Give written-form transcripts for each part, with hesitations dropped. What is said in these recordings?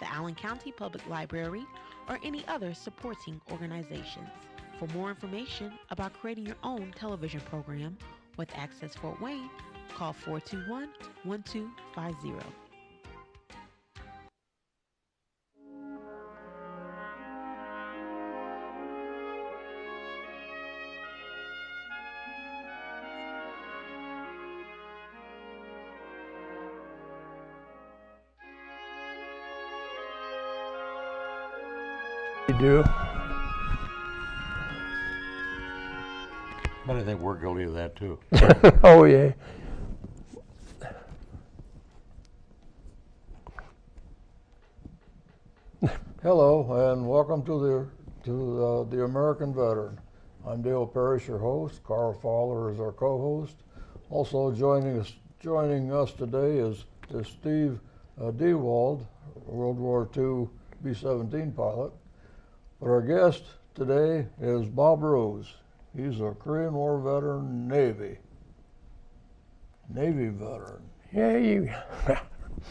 the Allen County Public Library, or any other supporting organizations. For more information about creating your own television program with Access Fort Wayne, call 421-1250. You do. But I think we're guilty of that too. Oh, yeah. Hello, and welcome to the American Veteran. I'm Dale Parrish, your host. Carl Fowler is our co-host. Also joining us today is Steve Dewald, World War II B-17 pilot. But our guest today is Bob Rose. He's a Korean War veteran, Navy veteran. Yeah,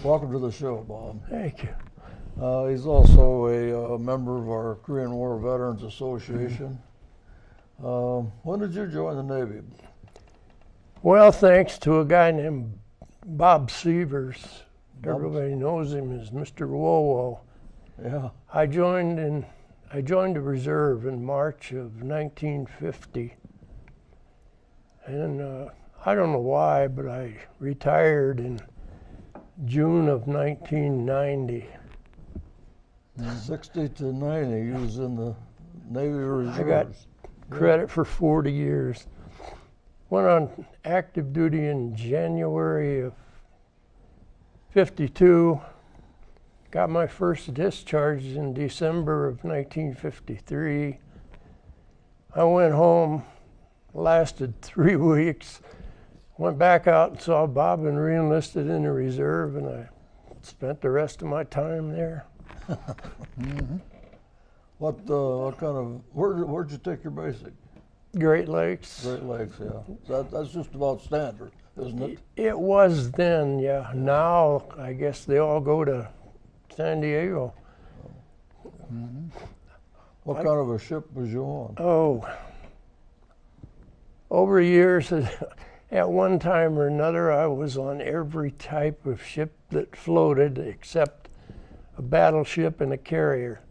Welcome to the show, Bob. thank you. He's also a member of our Korean War Veterans Association. When did you join the Navy? Well, thanks to a guy named Bob Severs. Bob? Everybody knows him as Mr. Wowo. Yeah. I joined the reserve in March of 1950. And I don't know why, but I retired in June of 1990. 60 to 90, he was in the Navy Reserves. I got credit for 40 years. Went on active duty in January of 52. Got my first discharge in December of 1953. I went home, lasted 3 weeks, went back out and saw Bob and re-enlisted in the reserve, and I spent the rest of my time there. Mm-hmm. What kind of, where'd you take your basic? Great Lakes. Great Lakes, yeah. That's just about standard, isn't it? It was then, yeah. Now, I guess they all go to San Diego. Mm-hmm. What kind of a ship was you on? Oh, over years, at one time or another, I was on every type of ship that floated except a battleship and a carrier.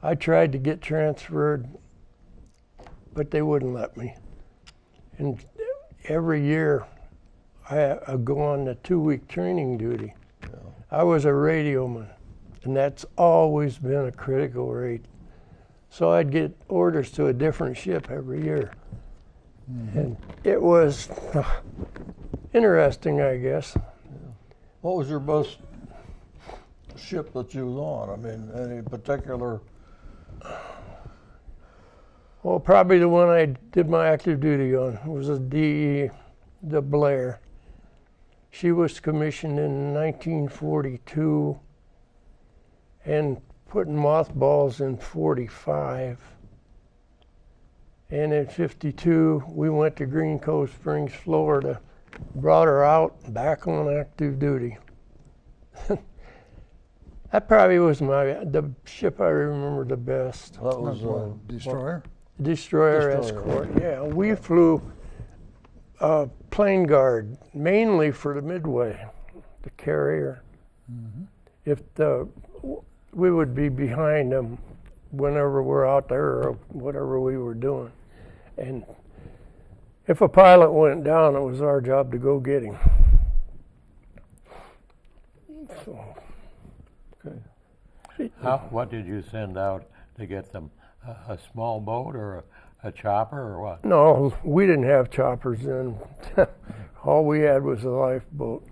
I tried to get transferred, but they wouldn't let me. And every year, I go on a 2-week training duty. Yeah. I was a radioman, and that's always been a critical rate. So I'd get orders to a different ship every year. Mm-hmm. And it was interesting, I guess. What was your best ship that you was on? I mean, any particular? Well, probably the one I did my active duty on was a DE, the Blair. She was commissioned in 1942 and put in mothballs in 45. And in 52, we went to Green Cove Springs, Florida, brought her out back on active duty. That probably was the ship I remember the best. That was a destroyer? Destroyer Escort, yeah. We flew plane guard, mainly for the Midway, the carrier. Mm-hmm. We would be behind them whenever we're out there or whatever we were doing. And if a pilot went down, it was our job to go get him. So, okay. What did you send out to get them? A small boat or a chopper or what? no, we didn't have choppers then. All we had was a lifeboat.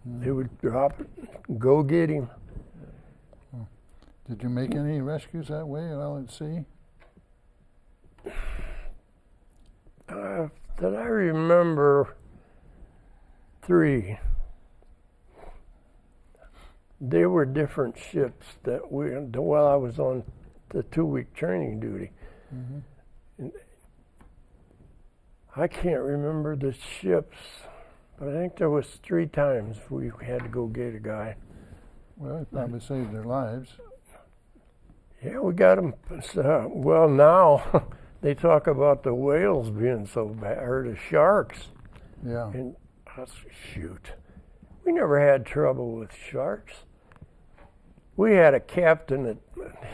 Mm-hmm. They would drop it, go get him. Did you make any rescues that way while at sea? That I remember 3. They were different ships that while I was on the 2-week training duty. Mm-hmm. And I can't remember the ships, but I think there was 3 times we had to go get a guy. Well, it probably saved their lives. Yeah, we got them. Well, now they talk about the whales being so bad, or the sharks. Yeah. And shoot, we never had trouble with sharks. We had a captain that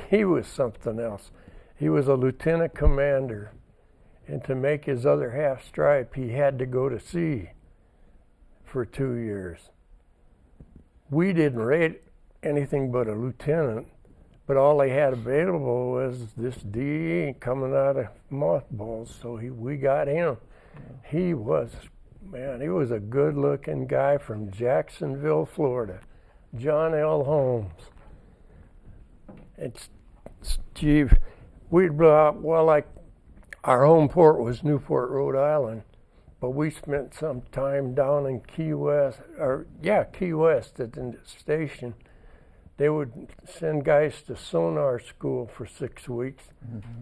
he was something else. He was a lieutenant commander, and to make his other half stripe, he had to go to sea for 2 years. We didn't rate anything but a lieutenant, but all they had available was this DE coming out of mothballs, so we got him. He was a good-looking guy from Jacksonville, Florida, John L. Holmes. It's Steve. Our home port was Newport, Rhode Island, but we spent some time down in Key West at the station. They would send guys to sonar school for 6 weeks,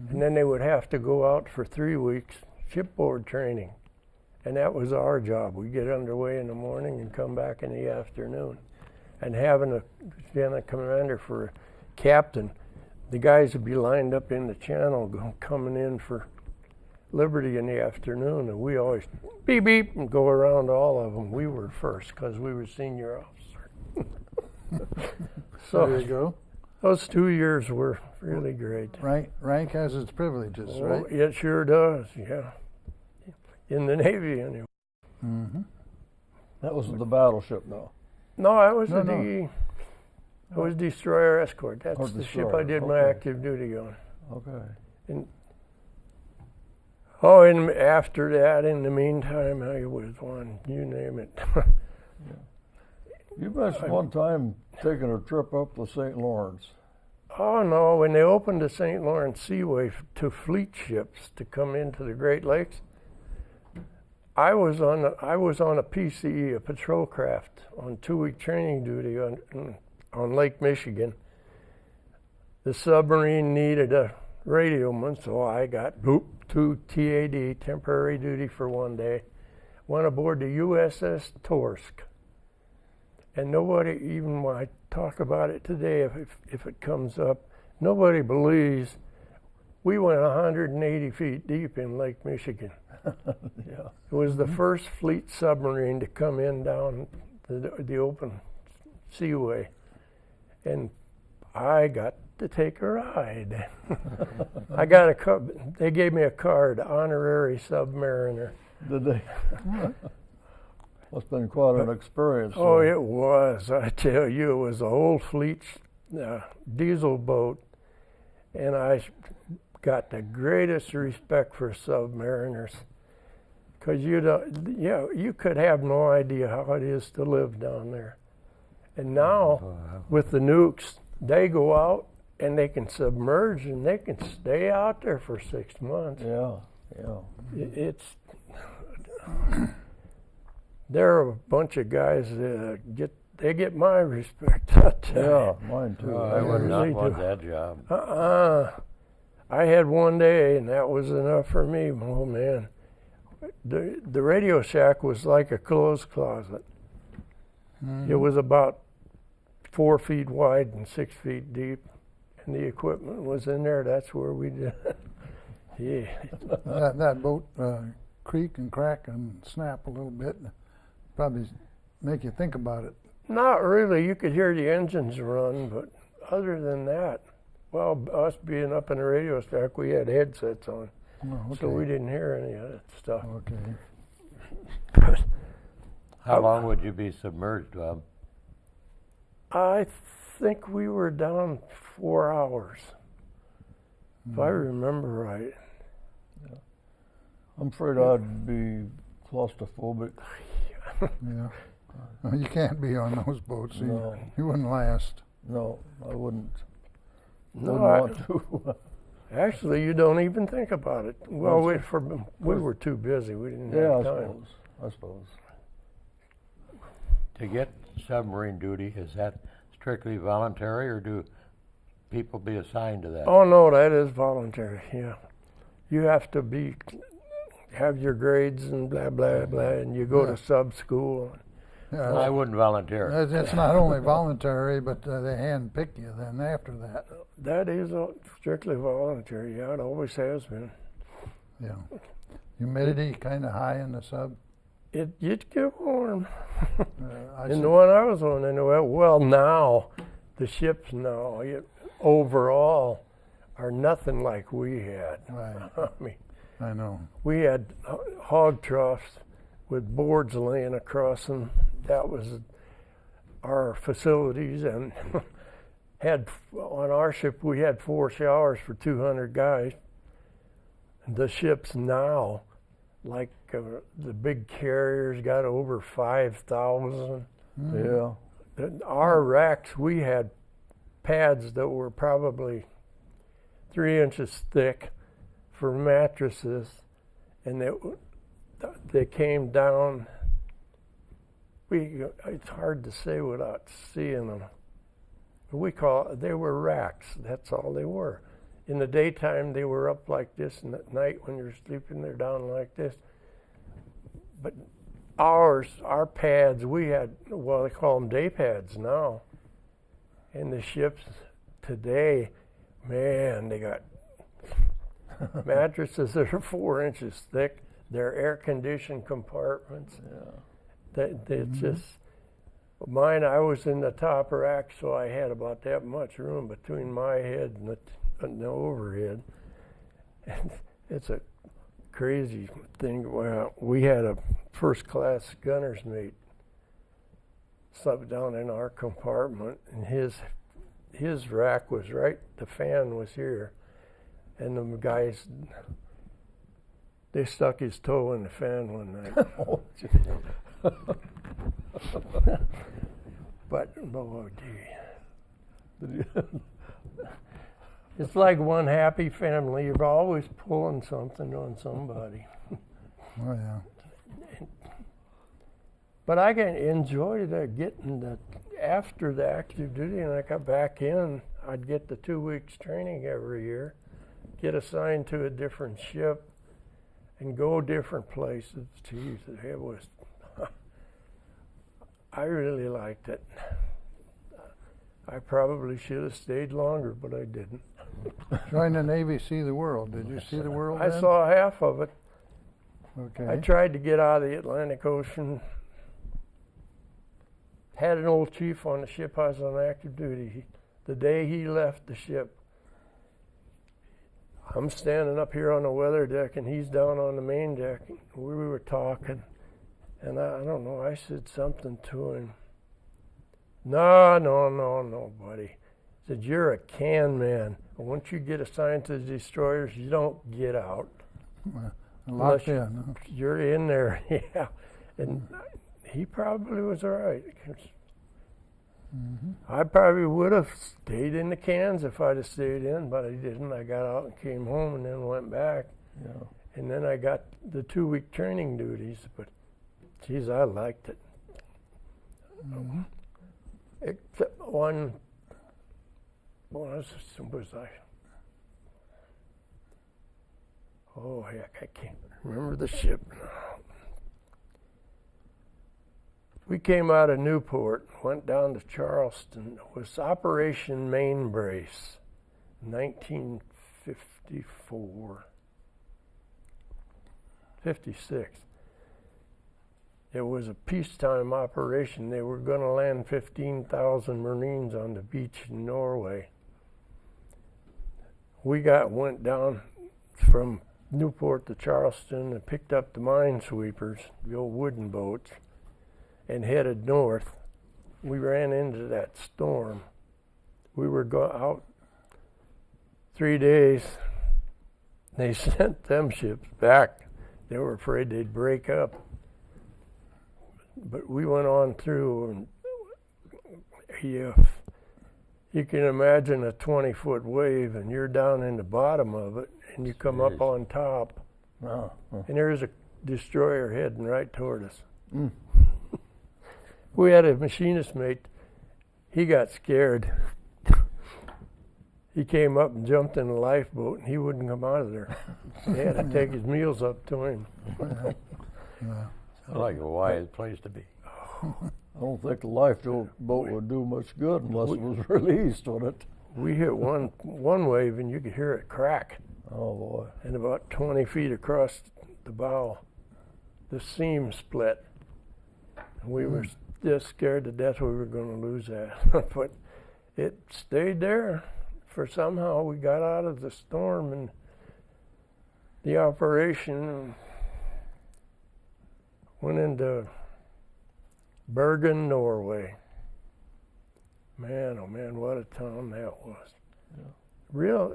and then they would have to go out for 3 weeks shipboard training. And that was our job. We'd get underway in the morning and come back in the afternoon. And being a commander for a captain, the guys would be lined up in the channel coming in for Liberty in the afternoon, and we always beep beep and go around all of them. We were first because we were senior officer. So there you go. Those 2 years were really great. Rank has its privileges, right? It sure does, yeah. In the Navy, anyway. Mm-hmm. That was the battleship, though. No, I was No, the no. DE. I was destroyer escort. That's Oh, the ship destroyer, I did my okay. active duty on. Okay. And after that, in the meantime, I was on, you name it. You mentioned one time taking a trip up the St. Lawrence. Oh no, when they opened the St. Lawrence Seaway to fleet ships to come into the Great Lakes, I was on a PCE, a patrol craft, on 2-week training duty on Lake Michigan. The submarine needed a radioman, so I got to TAD, temporary duty for 1 day. Went aboard the USS Torsk. And nobody, even when I talk about it today, if it comes up, nobody believes we went 180 feet deep in Lake Michigan. Yeah. It was the first fleet submarine to come in down the open seaway. And I got to take a ride. They gave me a card, honorary submariner. Did they? Must have been quite an experience. Oh, it was. I tell you, it was the whole fleet diesel boat. And I got the greatest respect for submariners. Because you could have no idea how it is to live down there. And now, with the nukes, they go out and they can submerge and they can stay out there for 6 months. Yeah, yeah. There are a bunch of guys that get my respect. I tell Yeah, mine too. I would really not do. want that job. I had 1 day, and that was enough for me. Oh man, the Radio Shack was like a clothes closet. Mm-hmm. It was about 4 feet wide and 6 feet deep, and the equipment was in there. That's where we did. Yeah. That boat creak and crack and snap a little bit. Probably make you think about it. Not really. You could hear the engines run, but other than that, well, us being up in the Radio Shack, we had headsets on, Oh, okay. so we didn't hear any of that stuff. Okay. How long would you be submerged, Bob? I think we were down 4 hours, if I remember right. I'm afraid I'd be claustrophobic. Yeah. Well, you can't be on those boats. No. You wouldn't last. No, I wouldn't. No, Wouldn't want to. actually, you don't even think about it. Well, we were too busy. We didn't Yeah, have time. I suppose. To get submarine duty, is that strictly voluntary, or do people be assigned to that? Oh no, that is voluntary. Yeah, you have to have your grades and blah blah blah, and you go to sub school. Yeah, I wouldn't volunteer. it's not only voluntary, but they hand pick you then after that. That is strictly voluntary. Yeah, it always has been. Yeah. Humidity kind of high in the sub. You'd get warm. I And the one I was on, well, now, the ships now, overall, are nothing like we had. Right. I mean, I know. we had hog troughs with boards laying across them. That was our facilities, and had on our ship we had 4 showers for 200 guys. The ships now, like the big carriers, got over 5,000. Yeah. Our racks, we had pads that were probably 3 inches thick for mattresses, and they came down. It's hard to say without seeing them. They were racks. That's all they were. In the daytime, they were up like this, and at night when you're sleeping, they're down like this. But our pads, we had, well, they call them day pads now. And the ships today, man, they got mattresses that are 4 inches thick. They're air-conditioned compartments. Yeah. It's just, mine, I was in the top rack, so I had about that much room between my head and the overhead. And it's a crazy thing. Well, we had a first-class gunner's mate slept down in our compartment, and his rack was right, the fan was here, and the guys, they stuck his toe in the fan one night. But, oh gee. It's like one happy family. You're always pulling something on somebody. Oh yeah. But I enjoyed getting after the active duty, and I got back in, I'd get the 2 weeks training every year, get assigned to a different ship, and go different places. Geez, it was, I really liked it. I probably should have stayed longer, but I didn't. Join the Navy, see the world. Did you see the world I then? saw half of it. Okay. I tried to get out of the Atlantic Ocean. Had an old chief on the ship I was on active duty. The day he left the ship, I'm standing up here on the weather deck, and he's down on the main deck. We were talking, and I don't know, I said something to him. No, buddy. I said, you're a can man. Once you get assigned to the destroyers, you don't get out. Locked in. Huh? You're in there, yeah. And he probably was all right. I probably would have stayed in the cans if I'd have stayed in, but I didn't. I got out and came home and then went back. Yeah. And then I got the 2-week training duties, but geez, I liked it. Except one, was I? Oh heck, I can't remember the ship now. We came out of Newport, went down to Charleston. It was Operation Main Brace, 1954, 56. It was a peacetime operation. They were going to land 15,000 Marines on the beach in Norway. We went down from Newport to Charleston and picked up the minesweepers, the old wooden boats, and headed north. We ran into that storm. We were out 3 days. They sent them ships back. They were afraid they'd break up. But we went on through, and you can imagine a 20-foot wave, and you're down in the bottom of it, and you come up on top, and there's a destroyer heading right toward us. We had a machinist mate. He got scared. He came up and jumped in a lifeboat, and he wouldn't come out of there. They had to take his meals up to him. Sounds like a wise place to be. I don't think the lifeboat would do much good unless it was released, would it? We hit one wave and you could hear it crack. Oh boy. And about 20 feet across the bow, the seam split. We were just scared to death we were going to lose that. But it stayed there for somehow we got out of the storm and the operation went into Bergen, Norway. Man, oh man, what a town that was. Yeah.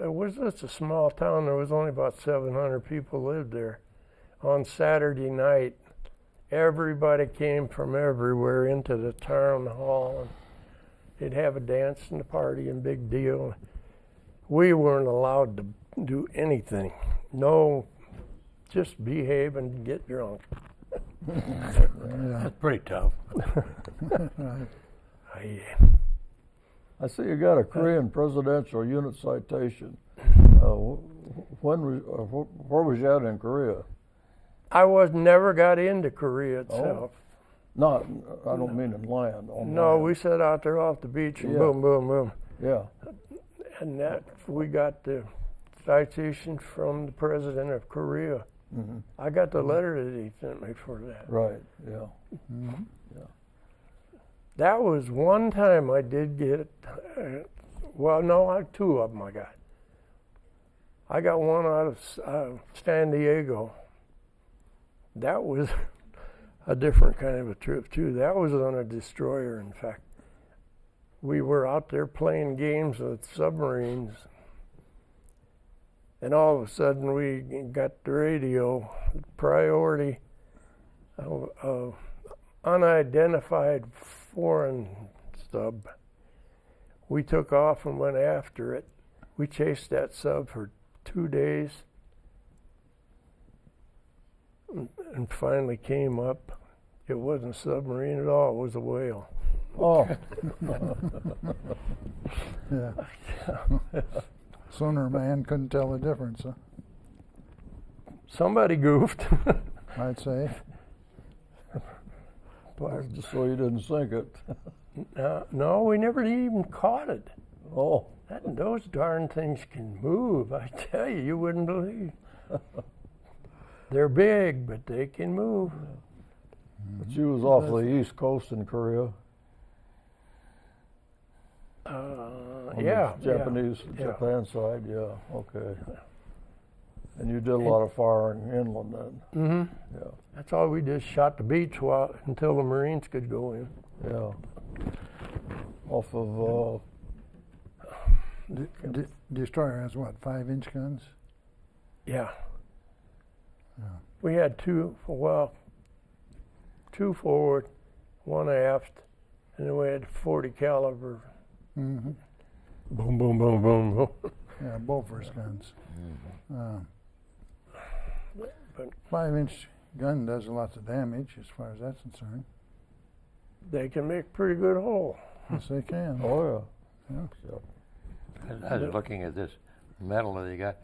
It was just a small town. There was only about 700 people lived there. On Saturday night, everybody came from everywhere into the town hall. And they'd have a dance and a party and big deal. We weren't allowed to do anything. No, just behave and get drunk. That's pretty tough. I see you got a Korean Presidential Unit Citation. Where was you at in Korea? I never got into Korea itself. No, I don't mean in land. No, we sat out there off the beach and boom, boom, boom. Yeah. And that we got the citation from the president of Korea. Mm-hmm. I got the letter that he sent me for that. Right. Yeah. Mm-hmm. Yeah. That was one time I did get it. Well, no, two of them I got. I got one out of San Diego. That was a different kind of a trip too. That was on a destroyer, in fact. We were out there playing games with submarines. And all of a sudden we got the radio, priority, unidentified foreign sub. We took off and went after it. We chased that sub for 2 days and finally came up. It wasn't a submarine at all, it was a whale. Oh. Yeah. Sonar man couldn't tell the difference, huh? Somebody goofed. I'd say. But just so you didn't sink it. No, we never even caught it. Oh. Those darn things can move, I tell you, you wouldn't believe. They're big, but they can move. But you was off the East Coast in Korea. Yeah. Japanese, yeah. Japan side, yeah, okay. And you did a lot of firing inland then. Mm-hmm. Yeah. That's all we did, shot the beach until the Marines could go in. Yeah. Off of, Destroyer has what, 5-inch guns? Yeah. We had two forward, one aft, and then we had 40 caliber. Mm-hmm. Boom, boom, boom, boom, boom. Yeah, Bofors guns. But 5-inch gun does lots of damage as far as that's concerned. they can make a pretty good hole. Yes, they can. oh Yeah. I was looking at this medal that they got.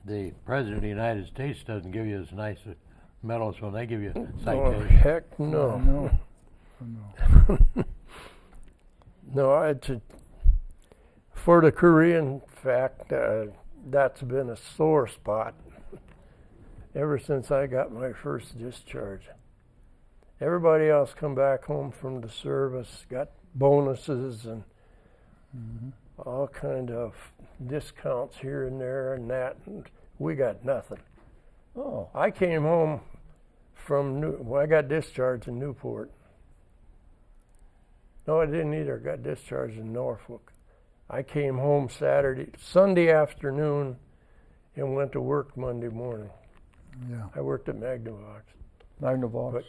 The President of the United States doesn't give you as nice medals when they give you Oh, citations. heck no. No. No, for the Korean fact, that's been a sore spot ever since I got my first discharge. Everybody else come back home from the service, got bonuses and all kind of discounts here and there and that, and we got nothing. Oh. I came home from I got discharged in Newport. No, I didn't either. I got discharged in Norfolk. I came home Sunday afternoon and went to work Monday morning. Yeah. I worked at Magnavox. Magnavox.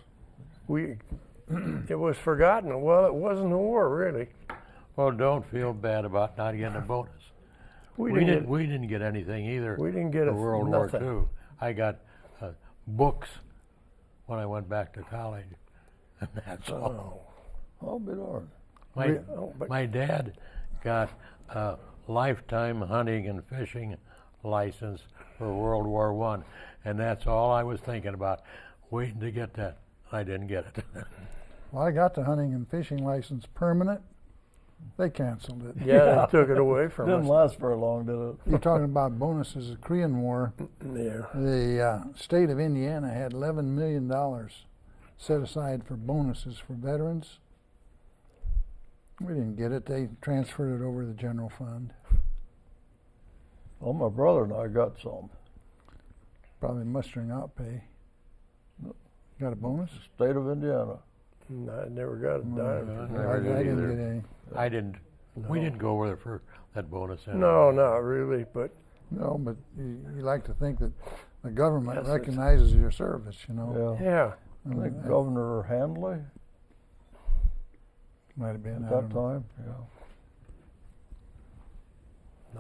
It was forgotten. Well, it wasn't a war, really. Well, don't feel bad about not getting a bonus. We didn't get anything either. We didn't get for World nothing. War II. I got books when I went back to college, and that's all. I'll be darned. My dad got a lifetime hunting and fishing license for World War I, and that's all I was thinking about, waiting to get that. I didn't get it. Well, I got the hunting and fishing license permanent. They canceled it. Yeah, they took it away from Didn't us. last very long, did it? You're talking about bonuses of Korean War. Yeah. The state of Indiana had $11 million set aside for bonuses for veterans. We didn't get it. They transferred it over to the general fund. Well, my brother and I got some. Probably mustering out pay. Got a bonus? State of Indiana. No, I never got a dime. Never I did didn't either. get any. I didn't. We didn't go over there for that bonus. No, not really, but No, but you like to think that the government Yes, it's- recognizes your service, you know. Yeah. yeah. I think Governor Handley Might have been. at I that don't know. time. Yeah.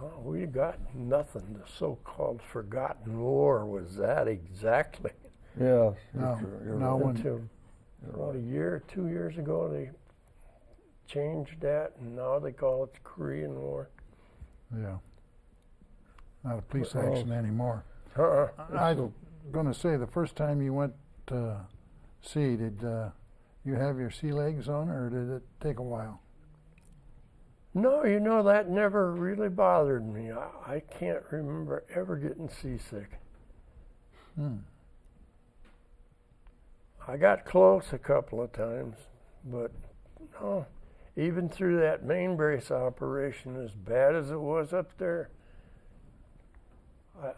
No, we got nothing. The so-called forgotten war was that exactly. Yes. No, you're no right. one- Until You're about right. a year, 2 years ago, they changed that, and now they call it the Korean War. Yeah. Not a police Well, action anymore. Uh-uh. I was going to say, the first time you went to sea, did you have your sea legs on, or did it take a while? No, you know, that never really bothered me. I can't remember ever getting seasick. Hmm. I got close a couple of times, but no, even through that main brace operation, as bad as it was up there, I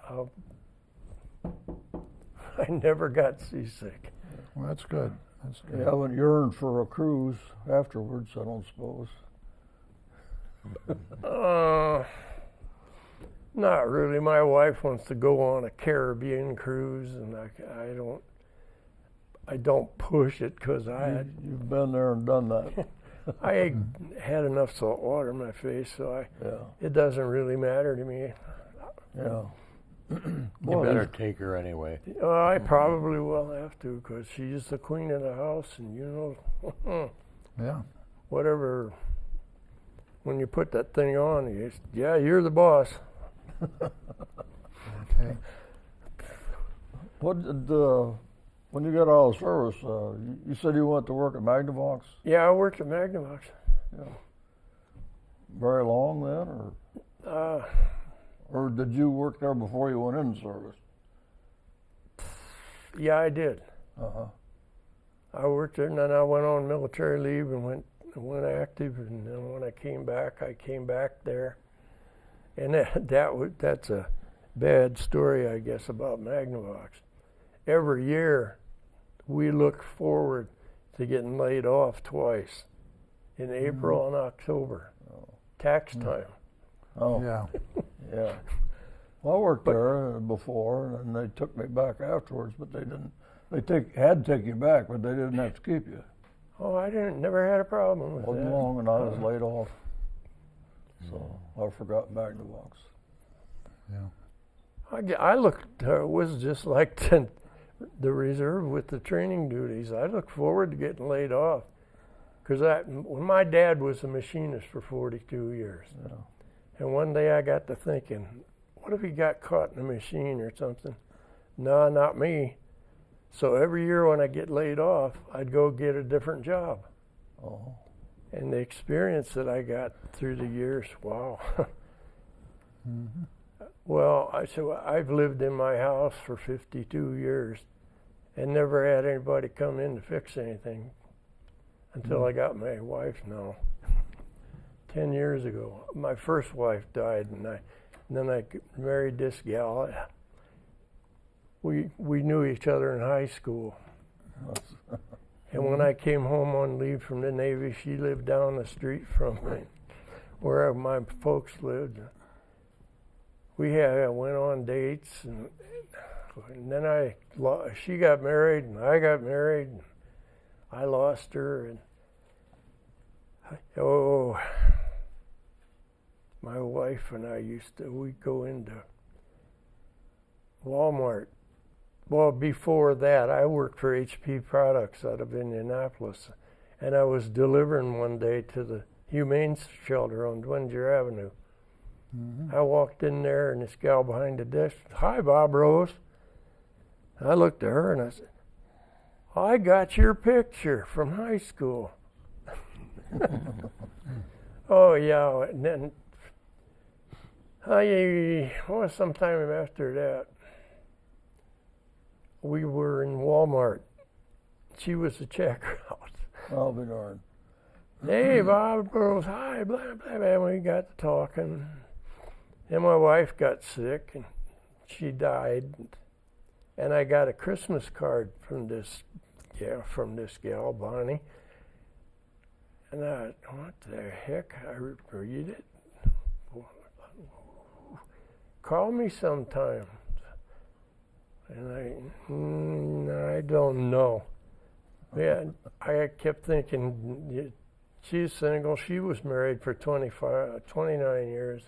never got seasick. Well, that's good. That's good. You haven't yearned for a cruise afterwards, I don't suppose. Not really. My wife wants to go on a Caribbean cruise, and I don't push it because You've been there and done that. I had enough salt water in my face, so Yeah. it doesn't really matter to me. Yeah. You Well, better these- take her anyway. I probably will have to because she's the queen of the house, and Yeah. whatever. When you put that thing on, you're the boss. Okay. What did when you got out of service? You said you went to work at Magnavox. Yeah, I worked at Magnavox. Very long then, or did you work there before you went in service? Yeah, I did. Uh-huh. I worked there, and then I went on military leave and went active, and then when I came back there, and that's a bad story, I guess, about Magnavox. Every year, we look forward to getting laid off twice, in April and October, tax time. Oh, Yeah. yeah. Well, I worked there before, and they took me back afterwards, but they didn't. Had to take you back, but they didn't have to keep you. Oh, I never had a problem with Wasn't that. long, and I was laid off. So I forgot Magnavox. Yeah. I looked, was just like the reserve with the training duties. I look forward to getting laid off because when my dad was a machinist for 42 years. Yeah. And one day I got to thinking, what if he got caught in a machine or something? No, not me. So every year when I get laid off, I'd go get a different job. Oh. And the experience that I got through the years, wow. Mm-hmm. Well, I've lived in my house for 52 years and never had anybody come in to fix anything until I got my wife now. 10 years ago. My first wife died, and then I married this gal. We knew each other in high school. And when I came home on leave from the Navy, she lived down the street from me, where my folks lived. I went on dates, and then she got married, and I got married. And I lost her, and my wife and I we'd go into Walmart. Well, before that, I worked for HP Products out of Indianapolis, and I was delivering one day to the Humane Shelter on Dwinger Avenue. Mm-hmm. I walked in there, and this gal behind the desk, "Hi, Bob Rose." And I looked at her, and I said, I got your picture from high school. Oh, yeah. And then, sometime after that, we were in Walmart. She was a checkout. I'll be darned. Hey, Bob Burrows, hi, blah, blah, blah. And we got to talking. And my wife got sick, and she died. And I got a Christmas card from this gal, Bonnie. And I, what the heck? I read it. Call me sometime. And I don't know. Yeah, I kept thinking, she's single. She was married for 29 years,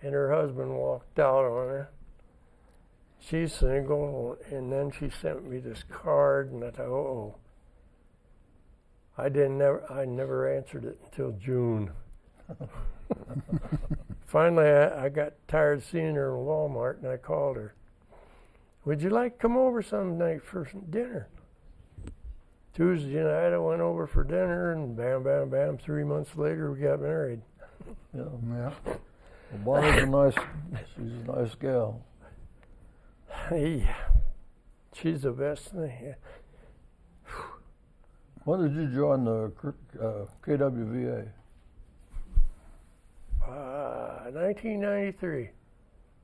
and her husband walked out on her. She's single, and then she sent me this card, and I thought, oh. I never answered it until June. Finally, I got tired of seeing her in Walmart, and I called her. Would you like to come over some night for some dinner? Tuesday night, I went over for dinner, and bam, bam, bam, 3 months later, we got married. Yeah. Yeah. Well, Bonnie's she's a nice gal. Hey, she's the best thing. When did you join the KWVA? 1993.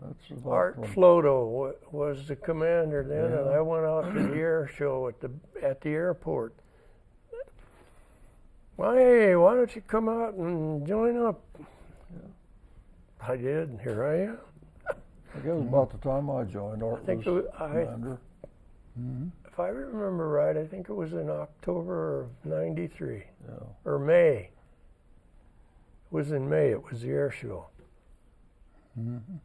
That's about Art when- Floto was the commander then, and Yeah. I went out to the air show at the airport. Well, hey, why don't you come out and join up? I did, and here I am. I guess it was about the time I joined. Art I think was it was, commander. if I remember right, I think it was in October of '93 Yeah. or May. It was in May. It was the air show. And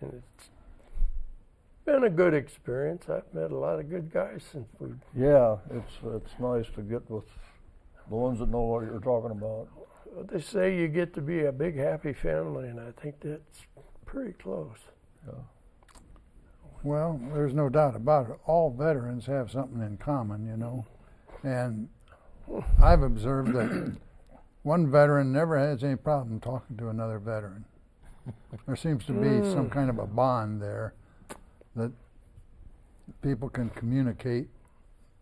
it's been a good experience. I've met a lot of good guys since we. Yeah, it's nice to get with the ones that know what you're talking about. They say you get to be a big happy family, and I think that's pretty close. Yeah. Well, there's no doubt about it. All veterans have something in common, you know. And I've observed that one veteran never has any problem talking to another veteran. There seems to be some kind of a bond there that people can communicate,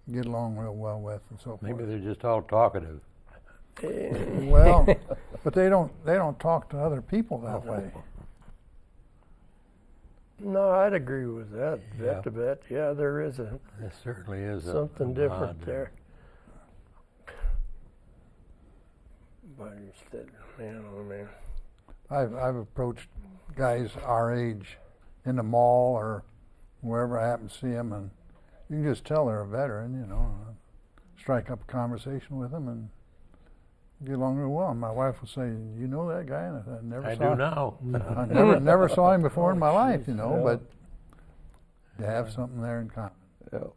get along real well with, and so forth. Maybe they're just all talkative. Well, but they don't talk to other people that way. No, I'd agree with that. Yeah. Bet to bet. Yeah, there is There certainly is something a different bond there. But instead, man, oh man. I've approached guys our age in the mall or wherever I happen to see them, and you can just tell they're a veteran, you know. Strike up a conversation with them and get along real well. And my wife will say, "You know that guy?" And I never I saw do now. I never saw him before in my life, you know. Yeah. But they have something there in common. Yeah.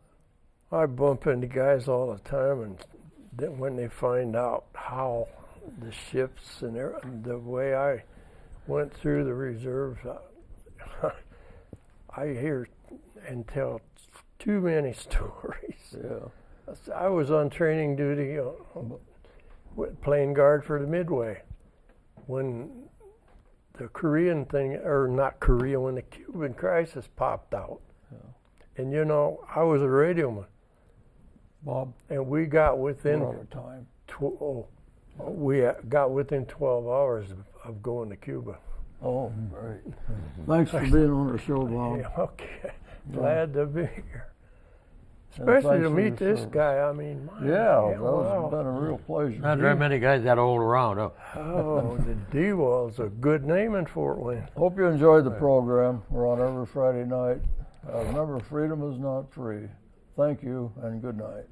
I bump into guys all the time, and then when they find out how the shifts and the way I went through the reserves, I hear and tell too many stories. Yeah. I was on training duty playing guard for the Midway when the Korean thing, or not Korea, when the Cuban crisis popped out. Yeah. And you know, I was a radioman, Bob, and we got we're within out of time. we got within 12 hours of going to Cuba. Oh, great. Thanks for being on the show, Bob. Yeah, okay, glad to be here. And Especially thanks to for meet your this service. guy. I mean, my Yeah, that's wow. been a real pleasure. Not very many guys that old around. Oh. Oh, the D-Wall's a good name in Fort Wayne. Hope you enjoyed the program. We're on every Friday night. Remember, freedom is not free. Thank you and good night.